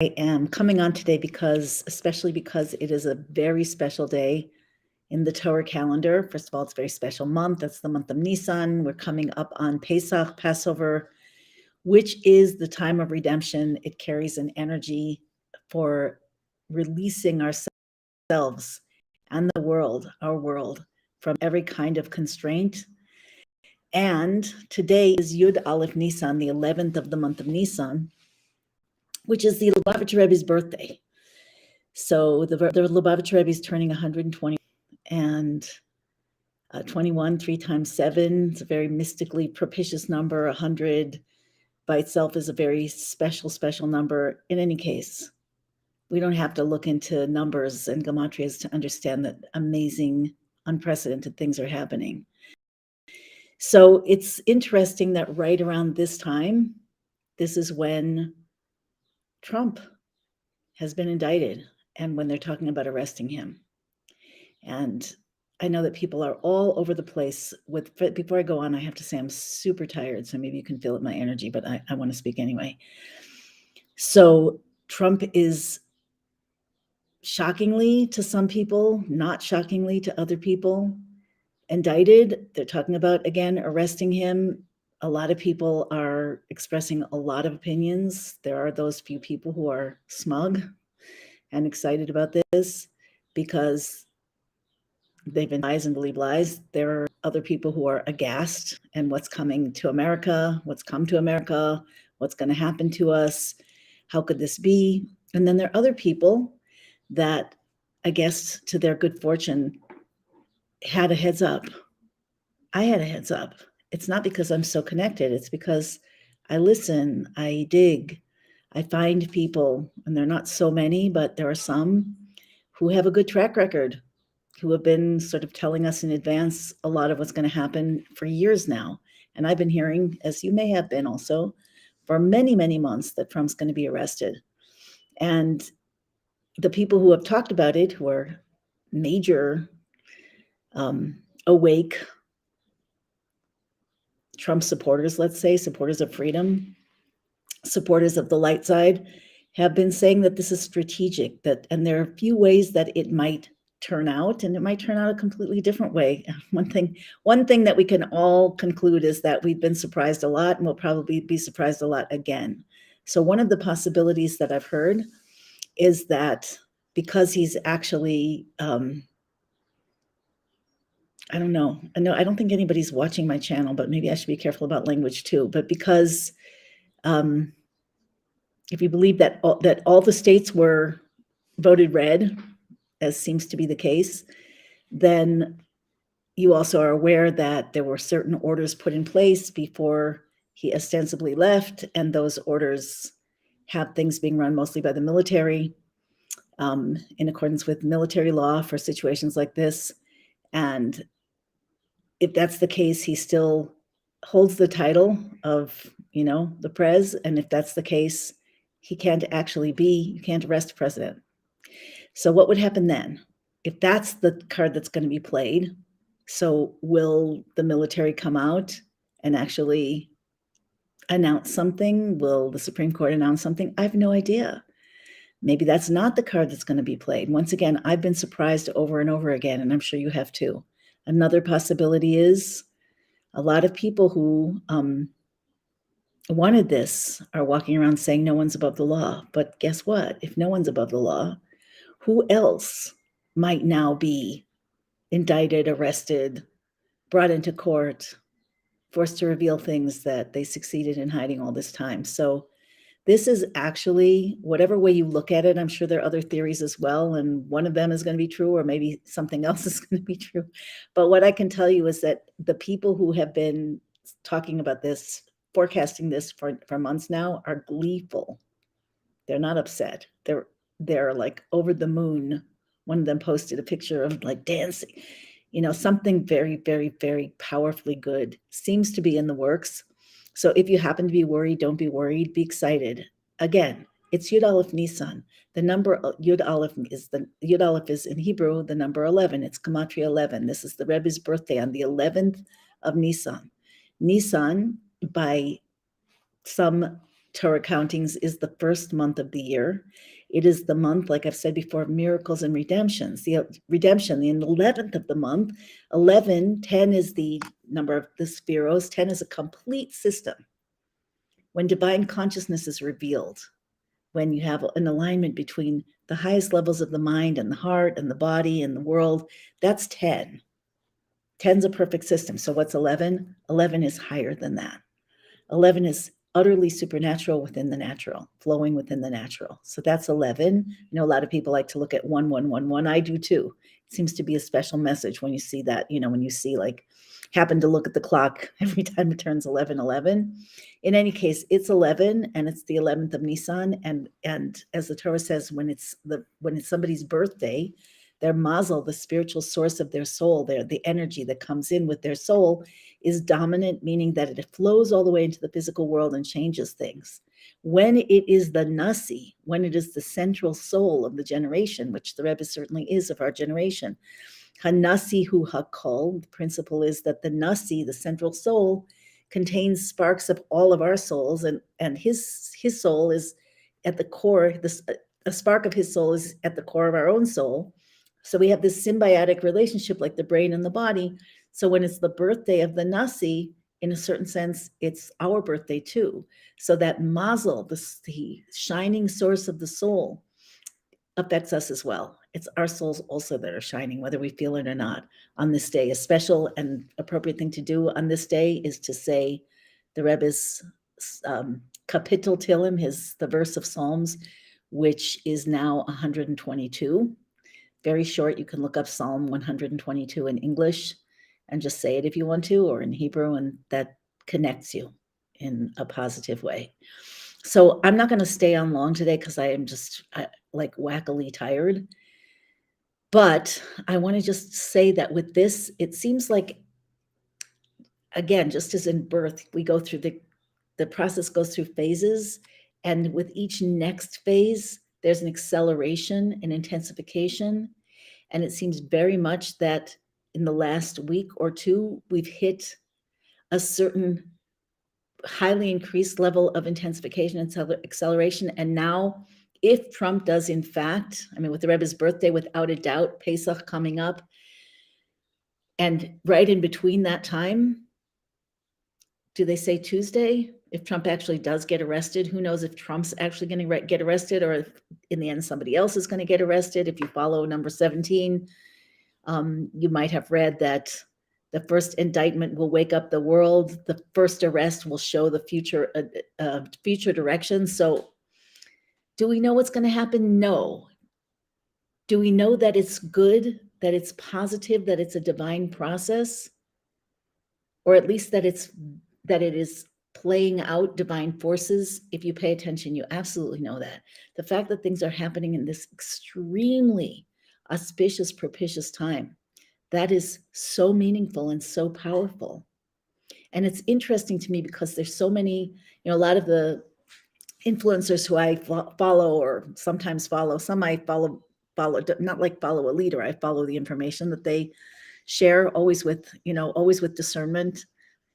am coming on today especially because it is a very special day in the Torah calendar. First of all, it's a very special month. That's the month of Nisan. We're coming up on Pesach, Passover, which is the time of redemption. It carries an energy for releasing ourselves and our world, from every kind of constraint. And today is Yud Aleph Nisan, the 11th of the month of Nisan, which is the Lubavitch Rebbe's birthday. So the Lubavitch Rebbe is turning 120, and 21, 3 times 7, it's a very mystically propitious number. 100 by itself is a very special, special number. In any case, we don't have to look into numbers and gematrias to understand that amazing, unprecedented things are happening. So it's interesting that right around this time, this is when Trump has been indicted and when they're talking about arresting him. And I know that people are all over the place before I go on, I have to say I'm super tired, so maybe you can feel it in my energy, but I want to speak anyway. So Trump is, shockingly to some people, not shockingly to other people, indicted. They're talking about, again, arresting him. A lot of people are expressing a lot of opinions. There are those few people who are smug and excited about this because they've been lies and believe lies. There are other people who are aghast and what's coming to America, what's come to America, what's going to happen to us, how could this be? And then there are other people that, I guess, to their good fortune, had a heads up. I had a heads up. It's not because I'm so connected. It's because I listen, I dig, I find people, and there are not so many, but there are some who have a good track record, who have been sort of telling us in advance a lot of what's going to happen for years now. And I've been hearing, as you may have been also, for many, many months that Trump's going to be arrested. And the people who have talked about it, who are major awake Trump supporters, let's say, supporters of freedom, supporters of the light side, have been saying that this is strategic, and there are a few ways that it might turn out, and it might turn out a completely different way. One thing that we can all conclude is that we've been surprised a lot, and we'll probably be surprised a lot again. So one of the possibilities that I've heard is that because he's actually, I don't know. I don't think anybody's watching my channel, but maybe I should be careful about language too. But because if you believe that all the states were voted red, as seems to be the case, then you also are aware that there were certain orders put in place before he ostensibly left, and those orders have things being run mostly by the military, in accordance with military law for situations like this. And if that's the case, he still holds the title of, the prez. And if that's the case, you can't arrest the president. So what would happen then? If that's the card that's going to be played, so will the military come out and actually announce something? Will the Supreme Court announce something? I have no idea. Maybe that's not the card that's going to be played. Once again, I've been surprised over and over again, and I'm sure you have too. Another possibility is a lot of people who wanted this are walking around saying no one's above the law. But guess what? If no one's above the law, who else might now be indicted, arrested, brought into court, forced to reveal things that they succeeded in hiding all this time? So this is actually, whatever way you look at it, I'm sure there are other theories as well, and one of them is going to be true, or maybe something else is going to be true. But what I can tell you is that the people who have been talking about this, forecasting this for months now, are gleeful. They're not upset. They're like over the moon. One of them posted a picture of like dancing, something very, very, very powerfully good seems to be in the works. So if you happen to be worried, don't be worried, be excited. Again, it's Yud Aleph Nisan. The number Yud Aleph is in Hebrew, the number 11. It's Gematria 11. This is the Rebbe's birthday on the 11th of Nisan. Nisan, by some Torah countings is the first month of the year. It is the month, like I've said before, of miracles and redemptions. The redemption, the 11th of the month, 10 is the number of the spheros. 10 is a complete system. When divine consciousness is revealed, when you have an alignment between the highest levels of the mind and the heart and the body and the world, that's 10. 10's a perfect system. So what's 11? 11 is higher than that. 11 is utterly supernatural within the natural, flowing within the natural. So that's 11. A lot of people like to look at 1111. I do too. It seems to be a special message when you see that, when you see happen to look at the clock every time it turns 11:11. In any case, it's 11 and it's the 11th of Nisan. And as the Torah says, when it's somebody's birthday, their mazel, the spiritual source of their soul, the energy that comes in with their soul, is dominant, meaning that it flows all the way into the physical world and changes things. When it is the nasi, when it is the central soul of the generation, which the Rebbe certainly is of our generation, hanasi hu hakol, the principle is that the nasi, the central soul, contains sparks of all of our souls, and his soul is at the core. A spark of his soul is at the core of our own soul. So we have this symbiotic relationship like the brain and the body. So when it's the birthday of the nasi, in a certain sense, it's our birthday too. So that mazel, the shining source of the soul, affects us as well. It's our souls also that are shining, whether we feel it or not, on this day. A special and appropriate thing to do on this day is to say the Rebbe's Kapitel Tilim, the verse of Psalms, which is now 122. Very short. You can look up Psalm 122 in English and just say it if you want to, or in Hebrew, and that connects you in a positive way. So I'm not going to stay on long today because I am just like wackily tired. But I want to just say that with this, it seems like, again, just as in birth, we go through the process goes through phases. And with each next phase, there's an acceleration, an intensification. And it seems very much that in the last week or two, we've hit a certain highly increased level of intensification and acceleration. And now, if Trump does, in fact, with the Rebbe's birthday, without a doubt, Pesach coming up, and right in between that time, do they say Tuesday? If Trump actually does get arrested, who knows if Trump's actually going to get arrested, or if in the end somebody else is going to get arrested. If you follow number 17, you might have read that the first indictment will wake up the world. The first arrest will show the future direction. So do we know what's going to happen? No. Do we know that it's good, that it's positive, that it's a divine process? Or at least that it is playing out divine forces? If you pay attention, you absolutely know that. The fact that things are happening in this extremely auspicious, propitious time, that is so meaningful and so powerful. And it's interesting to me because there's so many, a lot of the influencers who I follow, or sometimes follow, some I follow, not like follow a leader. I follow the information that they share, always with discernment.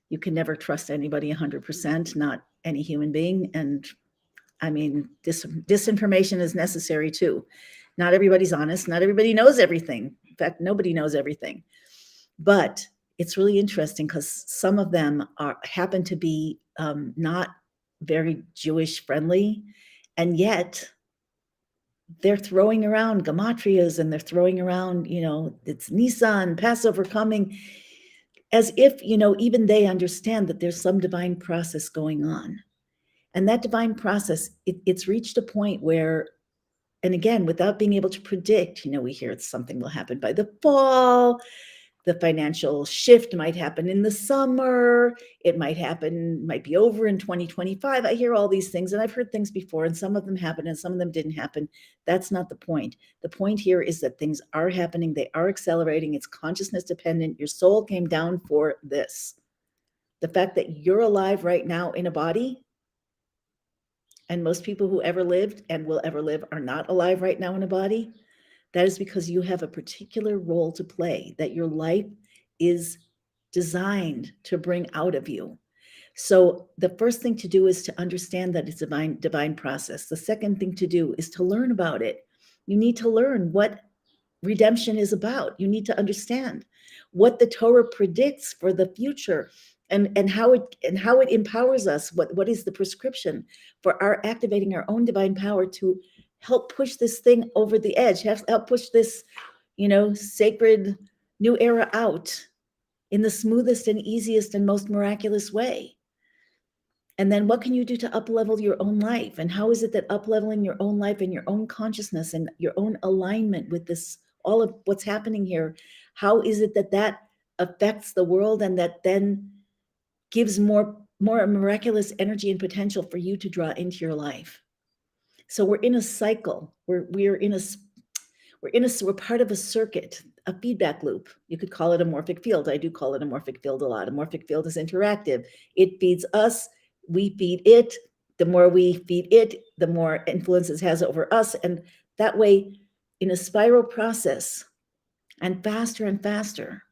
You can never trust anybody 100%, not any human being. And disinformation is necessary too. Not everybody's honest. Not everybody knows everything. In fact, nobody knows everything. But it's really interesting because some of them happen to be not very Jewish friendly, and yet they're throwing around gematrias, and they're throwing around, it's Nisan, Passover coming, as if, even they understand that there's some divine process going on. And that divine process, it's reached a point where, and again, without being able to predict, we hear something will happen by the fall. The financial shift might happen in the summer. It might be over in 2025. I hear all these things, and I've heard things before, and some of them happened and some of them didn't happen. That's not the point. The point here is that things are happening. They are accelerating. It's consciousness dependent. Your soul came down for this. The fact that you're alive right now in a body, and most people who ever lived and will ever live are not alive right now in a body, that is because you have a particular role to play that your life is designed to bring out of you. So the first thing to do is to understand that it's a divine process. The second thing to do is to learn about it. You need to learn what redemption is about. You need to understand what the Torah predicts for the future, and how it empowers us. What is the prescription for our activating our own divine power to help push this thing over the edge, help push this, sacred new era out in the smoothest and easiest and most miraculous way. And then what can you do to uplevel your own life? And how is it that upleveling your own life and your own consciousness and your own alignment with this, all of what's happening here, how is it that that affects the world, and that then gives more miraculous energy and potential for you to draw into your life? So we're in a cycle. We're part of a circuit, a feedback loop. You could call it a morphic field. I do call it a morphic field a lot. A morphic field is interactive. It feeds us, we feed it. The more we feed it, the more influence it has over us. And that way, in a spiral process, and faster,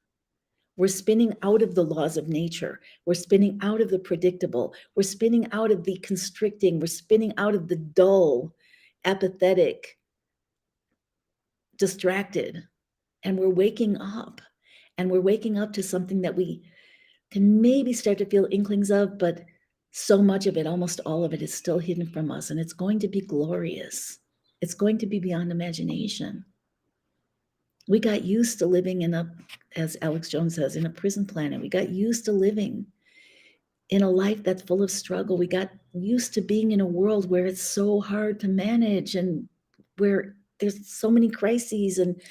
we're spinning out of the laws of nature. We're spinning out of the predictable. We're spinning out of the constricting. We're spinning out of the dull, apathetic, distracted. And we're waking up. And we're waking up to something that we can maybe start to feel inklings of, but so much of it, almost all of it, is still hidden from us. And it's going to be glorious. It's going to be beyond imagination. We got used to living as Alex Jones says, in a prison planet. We got used to living in a life that's full of struggle. We got used to being in a world where it's so hard to manage, and where there's so many crises, and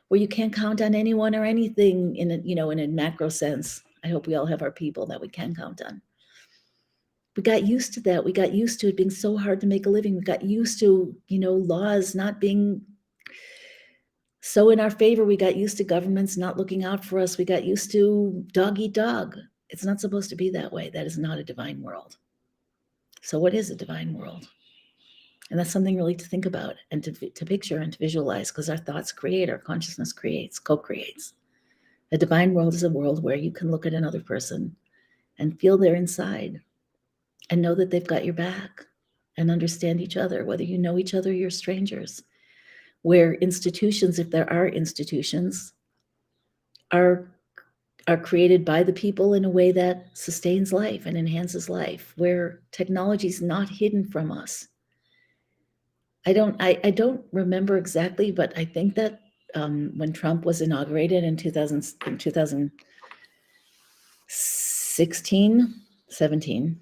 where you can't count on anyone or anything in a macro sense. I hope we all have our people that we can count on. We got used to that. We got used to it being so hard to make a living. We got used to, laws not being so in our favor. We got used to governments not looking out for us. We got used to dog eat dog. It's not supposed to be that way. That is not a divine world. So what is a divine world? And that's something really to think about and to picture and to visualize, because our thoughts create, our consciousness creates, co-creates. A divine world is a world where you can look at another person and feel their inside and know that they've got your back and understand each other, whether you know each other or you're strangers. Where institutions, if there are institutions, are created by the people in a way that sustains life and enhances life, where technology is not hidden from us. I don't remember exactly, but I think that when Trump was inaugurated in 2016, 17,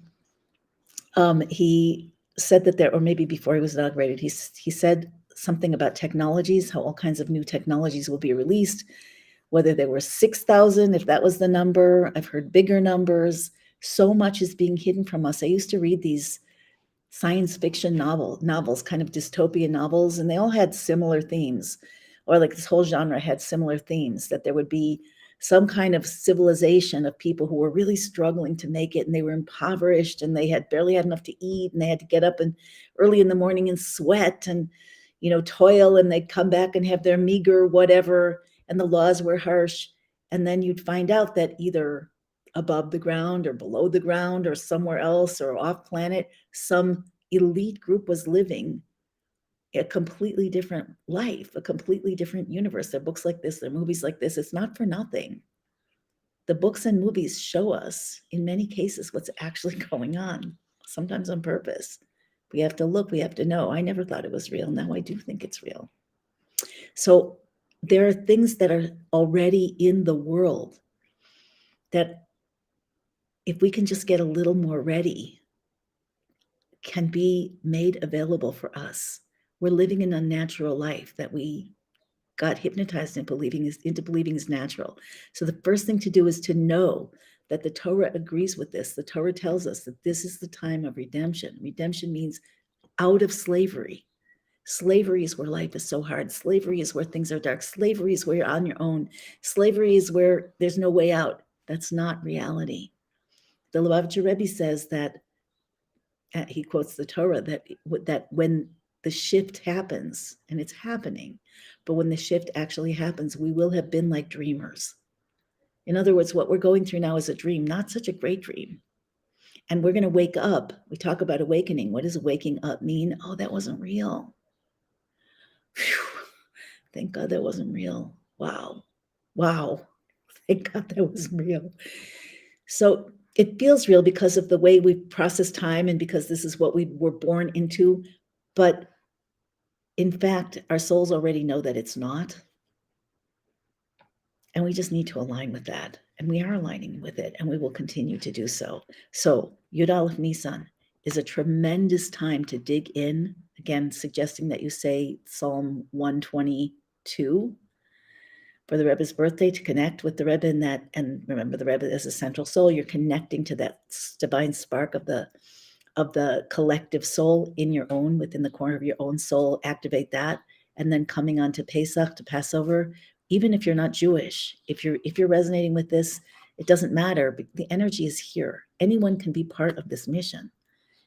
he said that or maybe before he was inaugurated, he said something about technologies, how all kinds of new technologies will be released, whether there were 6,000, if that was the number. I've heard bigger numbers. So much is being hidden from us. I used to read these science fiction novels, kind of dystopian novels, and they all had similar themes, or like this whole genre had similar themes, that there would be some kind of civilization of people who were really struggling to make it, and they were impoverished, and they had barely had enough to eat, and they had to get up and early in the morning and sweat and toil, and they'd come back and have their meager whatever, and the laws were harsh. And then you'd find out that either above the ground or below the ground or somewhere else or off planet, some elite group was living a completely different life, a completely different universe. There are books like this, there are movies like this. It's not for nothing. The books and movies show us, in many cases, what's actually going on, sometimes on purpose. We have to look, we have to know. I never thought it was real. Now I do think it's real. So there are things that are already in the world that, if we can just get a little more ready, can be made available for us. We're living an unnatural life that we got hypnotized into believing is natural. So the first thing to do is to know that the Torah agrees with this. The Torah tells us that this is the time of redemption. Redemption means out of slavery. Slavery is where life is so hard. Slavery is where things are dark. Slavery is where you're on your own. Slavery is where there's no way out. That's not reality. The Lubavitcher Rebbe says that, he quotes the Torah, that when the shift happens, and it's happening, but when the shift actually happens, we will have been like dreamers. In other words, what we're going through now is a dream, not such a great dream. And we're going to wake up. We talk about awakening. What does waking up mean? Oh, that wasn't real. Whew. Thank God that wasn't real. Wow. Wow. Thank God that wasn't real. So it feels real because of the way we process time and because this is what we were born into. But in fact, our souls already know that it's not. And we just need to align with that. And we are aligning with it, and we will continue to do so. So Yud Aleph Nisan is a tremendous time to dig in. Again, suggesting that you say Psalm 122 for the Rebbe's birthday, to connect with the Rebbe in that. And remember, the Rebbe is a central soul. You're connecting to that divine spark of the collective soul in your own, within the corner of your own soul. Activate that. And then coming on to Pesach, to Passover, even if you're not Jewish, if you're resonating with this, it doesn't matter. The energy is here. Anyone can be part of this mission.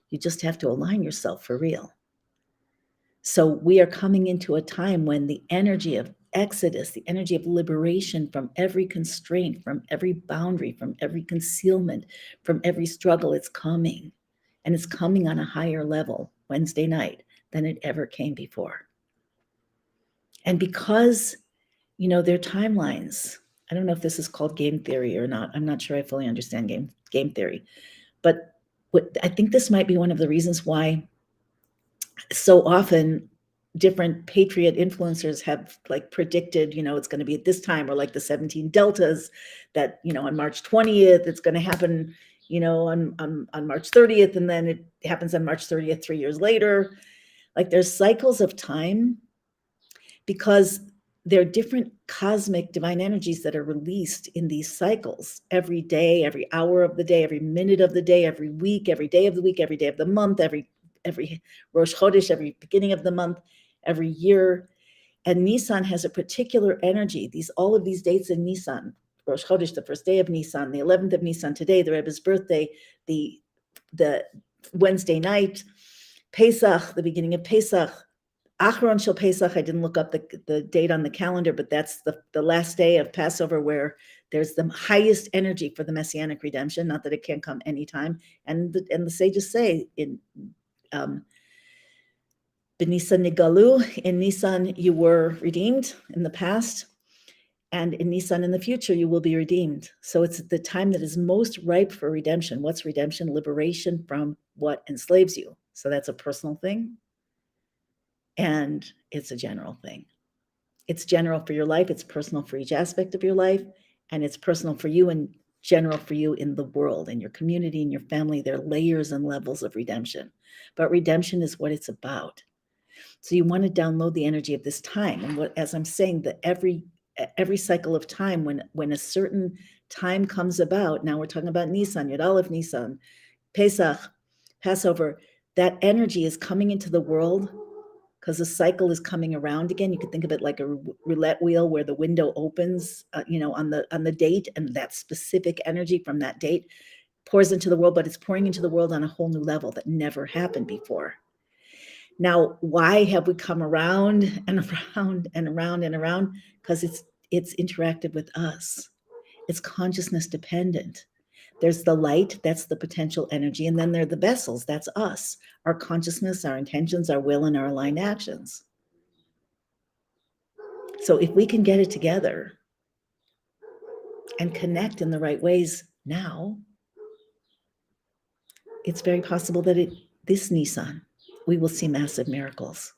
You just have to align yourself for real. So we are coming into a time when the energy of exodus, the energy of liberation from every constraint, from every boundary, from every concealment, from every struggle, it's coming. And it's coming on a higher level Wednesday night than it ever came before. And because, their timelines, I don't know if this is called game theory or not. I'm not sure I fully understand game theory. But I think this might be one of the reasons why so often different patriot influencers have predicted, it's going to be at this time, or like the 17 deltas that, on March 20th, it's going to happen, on March 30th, and then it happens on March 30th, 3 years later. There's cycles of time because there are different cosmic divine energies that are released in these cycles every day, every hour of the day, every minute of the day, every week, every day of the week, every day of the month, every Rosh Chodesh, every beginning of the month, every year. And Nisan has a particular energy. All of these dates in Nisan, Rosh Chodesh, the first day of Nisan, the 11th of Nisan, today, the Rebbe's birthday, the Wednesday night, Pesach, the beginning of Pesach, Acharon Shel Pesach. I didn't look up the date on the calendar, but that's the last day of Passover, where there's the highest energy for the Messianic redemption. Not that it can't come anytime. And the sages say in B'Nisan Nigalu, in Nisan you were redeemed in the past, and in Nisan in the future you will be redeemed. So it's the time that is most ripe for redemption. What's redemption? Liberation from what enslaves you. So that's a personal thing, and it's a general thing. It's general for your life, it's personal for each aspect of your life, and it's personal for you and general for you in the world, in your community, in your family. There are layers and levels of redemption, but redemption is what it's about. So you want to download the energy of this time. And as I'm saying, that every cycle of time, when a certain time comes about, now we're talking about Nisan, Yud Aleph Nisan, Pesach, Passover, that energy is coming into the world because the cycle is coming around again. You could think of it like a roulette wheel where the window opens, on the date, and that specific energy from that date pours into the world, but it's pouring into the world on a whole new level that never happened before. Now, why have we come around and around and around and around? Because it's interacted with us. It's consciousness dependent. There's the light, that's the potential energy, and then there are the vessels, that's us, our consciousness, our intentions, our will, and our aligned actions. So if we can get it together and connect in the right ways now, it's very possible that this Nisan, we will see massive miracles.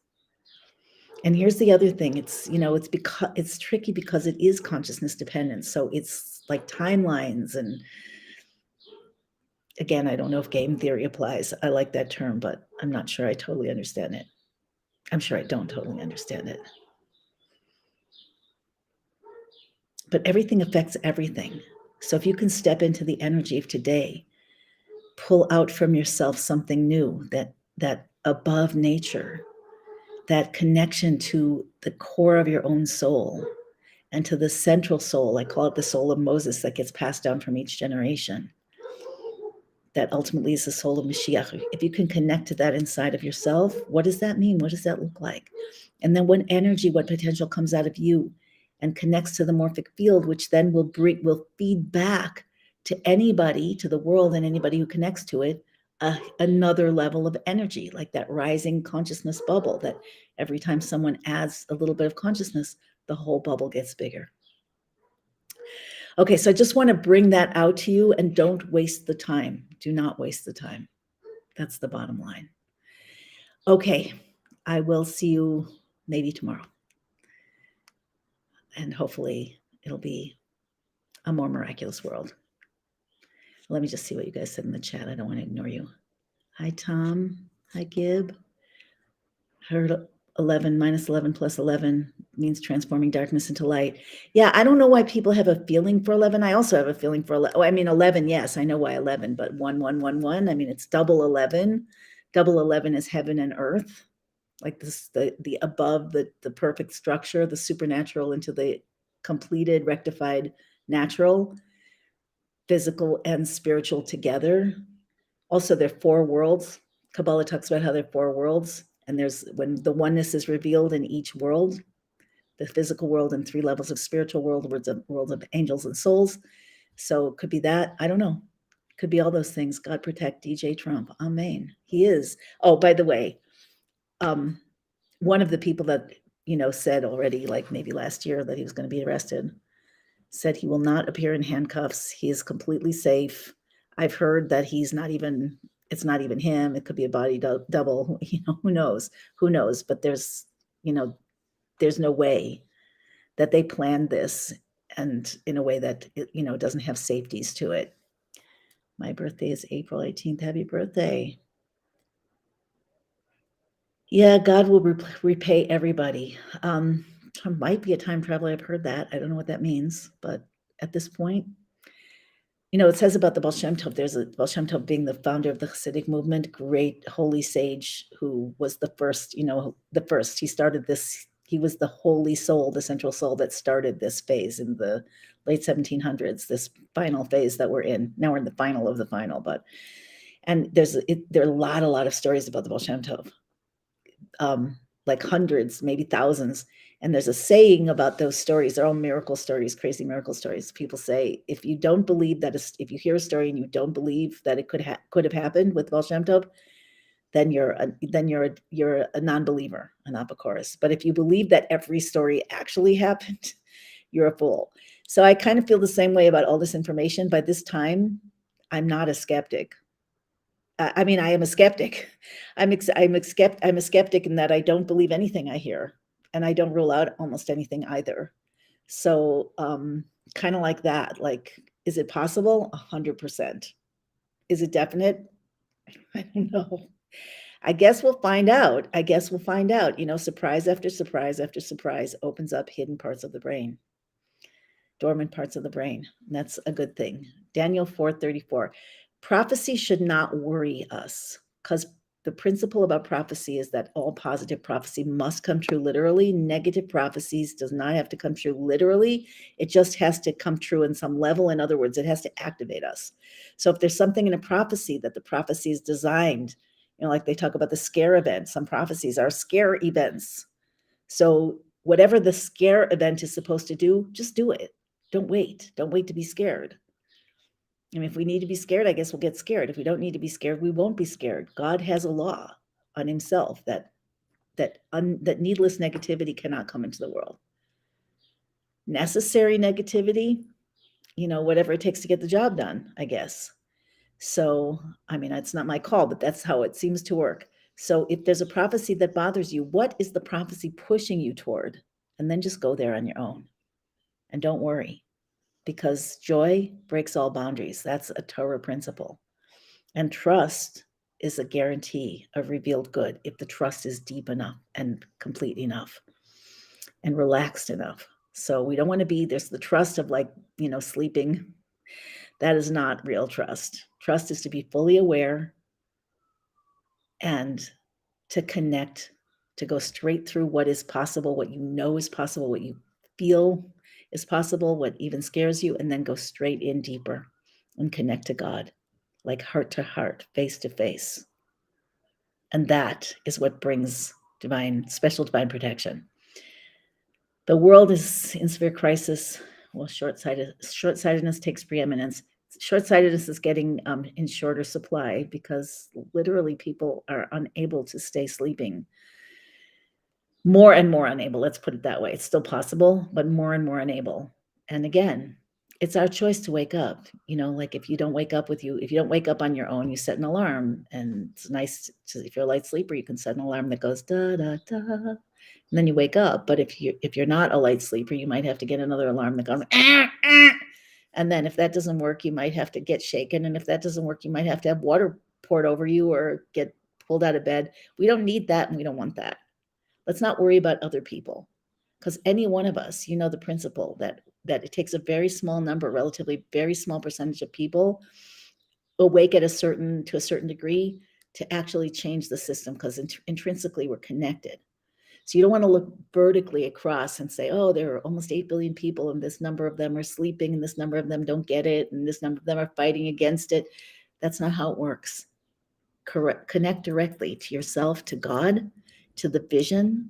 And here's the other thing. It's tricky because it is consciousness dependent. So it's like timelines. And again, I don't know if game theory applies. I like that term, but I'm not sure I totally understand it. I'm sure I don't totally understand it. But everything affects everything. So if you can step into the energy of today, pull out from yourself something new, that above nature, that connection to the core of your own soul and to the central soul. I call it the soul of Moses that gets passed down from each generation. That ultimately is the soul of Mashiach. If you can connect to that inside of yourself, what does that mean? What does that look like? And then what energy, what potential comes out of you and connects to the morphic field, which then will feed back to anybody, to the world and anybody who connects to it, another level of energy, like that rising consciousness bubble, that every time someone adds a little bit of consciousness, the whole bubble gets bigger. Okay, so I just want to bring that out to you, and don't waste the time. Do not waste the time. That's the bottom line. Okay, I will see you maybe tomorrow. And hopefully it'll be a more miraculous world. Let me just see what you guys said in the chat. I don't want to ignore you. Hi, Tom. Hi, Gib. Heard 11 minus 11 plus 11 means transforming darkness into light. Yeah, I don't know why people have a feeling for 11. I also have a feeling for 11. Oh, I mean, 11, yes, I know why 11, but 1, 1, 1, 1. I mean, it's double 11. Double 11 is heaven and earth, like this, the above, the perfect structure, the supernatural into the completed, rectified natural, physical and spiritual together. Also, there are 4 worlds. Kabbalah talks about how there are 4 worlds, and there's when the oneness is revealed in each world, the physical world and 3 levels of spiritual world, worlds of angels and souls. So it could be that. I don't know. Could be all those things. God protect DJ Trump. Amen. He is. Oh, by the way, one of the people that, said already, like maybe last year, that he was going to be arrested, said he will not appear in handcuffs. He is completely safe. I've heard that it's not even him. It could be a body double. Who knows? But there's no way that they planned this, and in a way that it doesn't have safeties to it. My birthday is April 18th. Happy birthday. Yeah, God will repay everybody. Trump might be a time traveler. I've heard that. I don't know what that means, but at this point, it says about the Baal Shem Tov, there's a Baal Shem Tov being the founder of the Hasidic movement, great holy sage who was the first, he started this, he was the holy soul, the central soul that started this phase in the late 1700s, this final phase that we're in. Now we're in the final of the final, and there are a lot of stories about the Baal Shem Tov. Like hundreds, maybe thousands. And there's a saying about those stories. They're all miracle stories, crazy miracle stories. People say, if you don't believe that, if you hear a story and you don't believe that it could have happened with Baal Shem Tov, then you're a non-believer, an apocorus. But if you believe that every story actually happened, you're a fool. So I kind of feel the same way about all this information. By this time, I'm not a skeptic. I mean, I am a skeptic. I'm a skeptic in that I don't believe anything I hear, and I don't rule out almost anything either. So, kind of like that. Like, is it possible? 100%. Is it definite? I don't know. I guess we'll find out. Surprise after surprise after surprise opens up hidden parts of the brain, dormant parts of the brain. And that's a good thing. Daniel 4:34. Prophecy should not worry us, because the principle about prophecy is that all positive prophecy must come true literally. Negative prophecies does not have to come true literally. It just has to come true in some level. In other words, it has to activate us. So if there's something in a prophecy that the prophecy is designed, like they talk about the scare event, some prophecies are scare events. So whatever the scare event is supposed to do, just do it. Don't wait. Don't wait to be scared. I mean, if we need to be scared, I guess we'll get scared. If we don't need to be scared, we won't be scared. God has a law on himself that needless negativity cannot come into the world. Necessary negativity, whatever it takes to get the job done, I guess. So, I mean, it's not my call, but that's how it seems to work. So if there's a prophecy that bothers you, what is the prophecy pushing you toward? And then just go there on your own. And don't worry, because joy breaks all boundaries. That's a Torah principle. And trust is a guarantee of revealed good if the trust is deep enough and complete enough and relaxed enough. So we don't want to be, there's the trust of sleeping. That is not real trust. Trust is to be fully aware and to connect, to go straight through what is possible, what you know is possible, what you feel is possible, what even scares you, and then go straight in deeper and connect to God, like heart to heart, face to face. And that is what brings special divine protection. The world is in severe crisis. Well, short-sightedness takes preeminence. short-sightedness is getting in shorter supply because literally people are unable to stay sleeping. More and more unable, let's put it that way. It's still possible, but more and more unable. And again, it's our choice to wake up. Like if you don't wake up on your own, you set an alarm. And it's nice if you're a light sleeper, you can set an alarm that goes da da da, and then you wake up. But if you're not a light sleeper, you might have to get another alarm that goes ah, ah. And then if that doesn't work, you might have to get shaken. And if that doesn't work, you might have to have water poured over you or get pulled out of bed. We don't need that, and we don't want that. Let's not worry about other people, because any one of us, the principle that it takes a very small number, relatively very small percentage of people awake to a certain degree to actually change the system, because intrinsically we're connected. So you don't want to look vertically across and say, oh, there are almost 8 billion people and this number of them are sleeping and this number of them don't get it and this number of them are fighting against it. That's not how it works. Connect directly to yourself, to God, to the vision,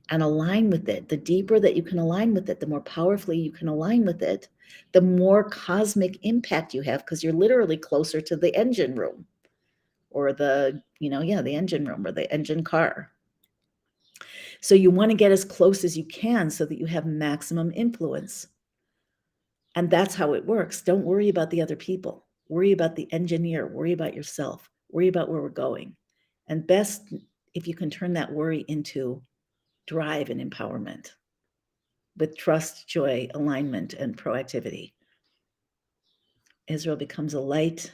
and align with it. The deeper that you can align with it, the more powerfully you can align with it, the more cosmic impact you have, because you're literally closer to the engine room or the engine room or the engine car. So you want to get as close as you can so that you have maximum influence. And that's how it works. Don't worry about the other people. Worry about the engineer. Worry about yourself. Worry about where we're going. And best if you can turn that worry into drive and empowerment with trust, joy, alignment, and proactivity. Israel becomes a light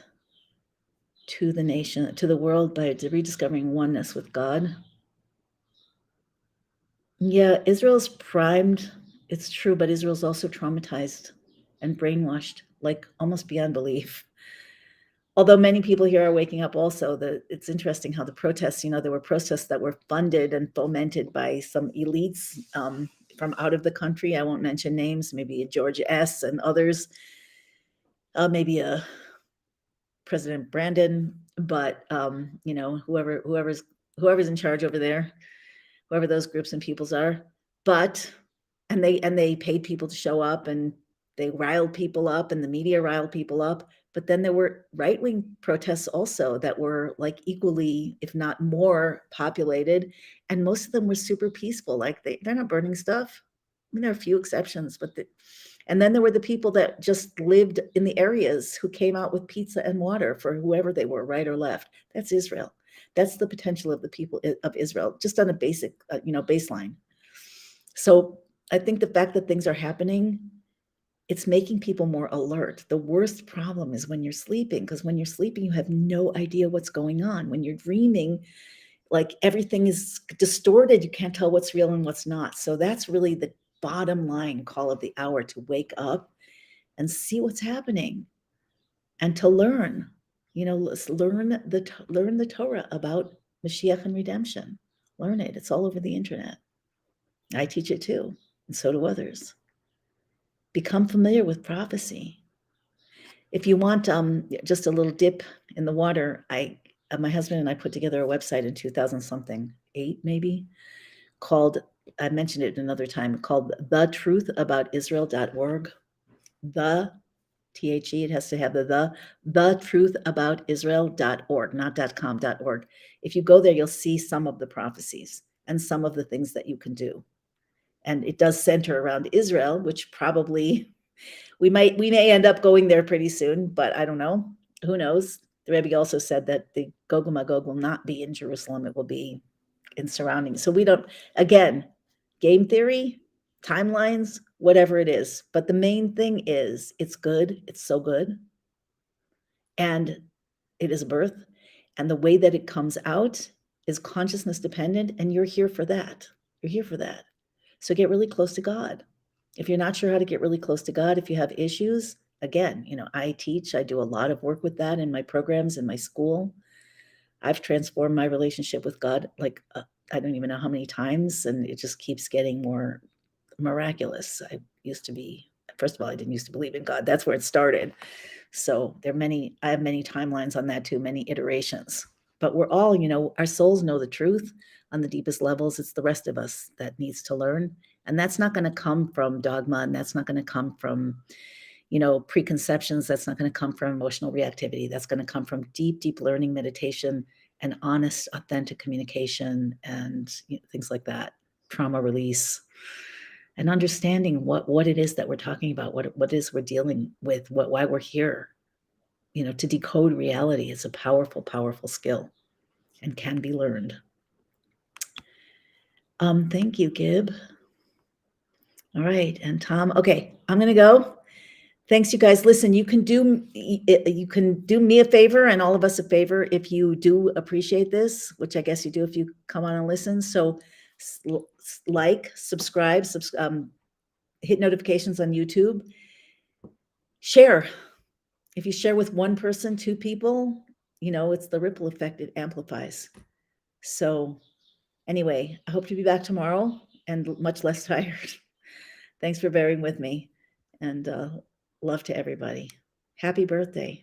to the nation, to the world, by rediscovering oneness with God. Yeah, Israel's primed, it's true, but Israel's also traumatized and brainwashed, like almost beyond belief. Although many people here are waking up also. It's interesting how the protests, there were protests that were funded and fomented by some elites from out of the country. I won't mention names, maybe a George S. and others, maybe a President Brandon, but whoever's in charge over there, whoever those groups and peoples are. And they paid people to show up, and they riled people up, and the media riled people up. But then there were right-wing protests also that were like equally, if not more, populated, and most of them were super peaceful. Like they're not burning stuff. I mean, there are a few exceptions, and then there were the people that just lived in the areas who came out with pizza and water for whoever they were, right or left. That's Israel. That's the potential of the people of Israel, just on a basic, baseline. So I think the fact that things are happening, it's making people more alert. The worst problem is when you're sleeping, because when you're sleeping, you have no idea what's going on. When you're dreaming, like everything is distorted. You can't tell what's real and what's not. So that's really the bottom line call of the hour, to wake up and see what's happening and to learn. Learn the Torah about Mashiach and redemption. Learn it. It's all over the internet. I teach it too, and so do others. Become familiar with prophecy. If you want just a little dip in the water, my husband and I put together a website in 2000 something, 8 maybe, called, I mentioned it another time, called thetruthaboutisrael.org. The THE, it has to have the truthaboutisrael.org, not .com, .org. If you go there, you'll see some of the prophecies and some of the things that you can do. And it does center around Israel, which probably we may end up going there pretty soon, but I don't know. Who knows? The Rebbe also said that the Gog and Magog will not be in Jerusalem. It will be in surroundings. So we don't, again, game theory, timelines, whatever it is. But the main thing is it's good. It's so good. And it is a birth. And the way that it comes out is consciousness dependent. And you're here for that. You're here for that. So get really close to God. If you're not sure how to get really close to God, if you have issues, again, I do a lot of work with that in my programs, in my school. I've transformed my relationship with God, like I don't even know how many times, and it just keeps getting more miraculous. I first of all, I didn't used to believe in God. That's where it started. So I have many timelines on that too, many iterations. But we're all, our souls know the truth on the deepest levels. It's the rest of us that needs to learn. And that's not going to come from dogma, and that's not going to come from, preconceptions. That's not going to come from emotional reactivity. That's going to come from deep, deep learning, meditation, and honest, authentic communication, and things like that. Trauma release, and understanding what it is that we're talking about, what it is we're dealing with, why we're here. To decode reality is a powerful, powerful skill and can be learned. Thank you, Gib. All right, and Tom. Okay, I'm going to go. Thanks, you guys. Listen, you can do me a favor and all of us a favor if you do appreciate this, which I guess you do if you come on and listen. So like, subscribe, hit notifications on YouTube. Share. If you share with one person, two people, it's the ripple effect. It amplifies. So anyway, I hope to be back tomorrow and much less tired. Thanks for bearing with me, and love to everybody. Happy birthday.